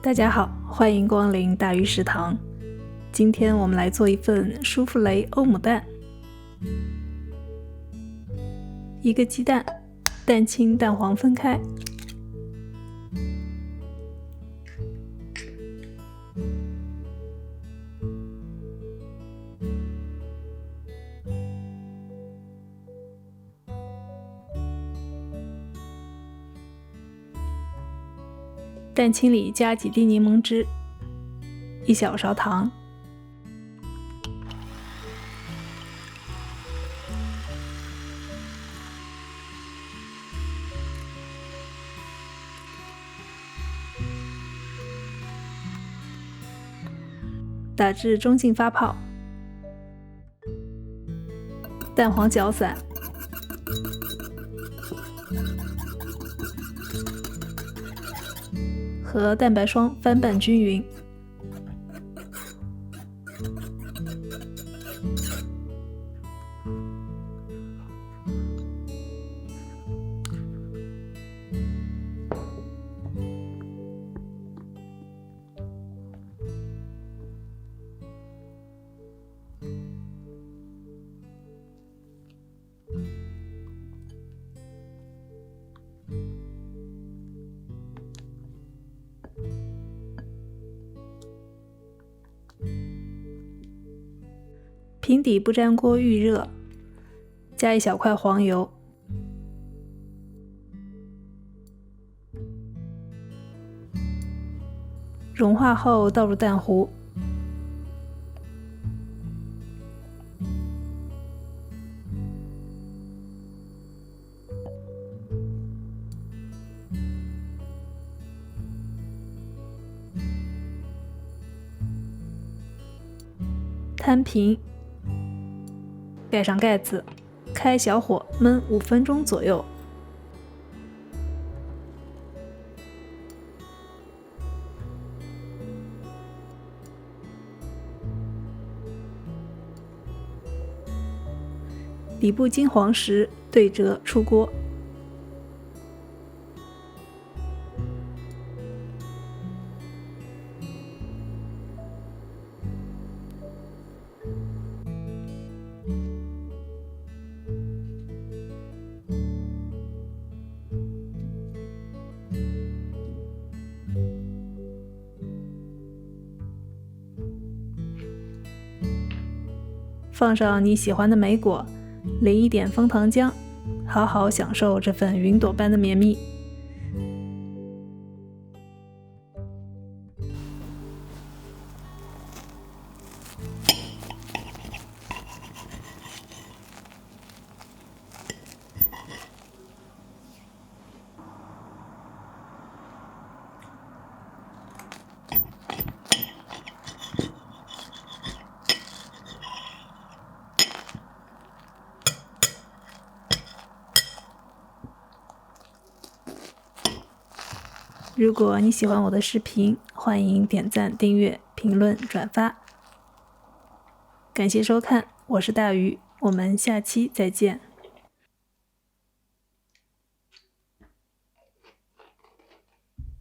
大家好，欢迎光临大鱼食堂。今天我们来做一份舒芙蕾欧姆蛋。一个鸡蛋，蛋清蛋黄分开。蛋清里加几滴柠檬汁，1小勺糖，打至中劲发泡，蛋黄搅散，和蛋白霜翻拌均匀。平底不粘锅预热，加1小块黄油，融化后倒入蛋糊，摊平，盖上盖子，开小火焖5分钟左右。底部金黄时对折出锅。放上你喜欢的莓果，淋一点枫糖浆，好好享受这份云朵般的绵密。如果你喜欢我的视频，欢迎点赞、订阅、评论、转发。感谢收看，我是大鱼，我们下期再见。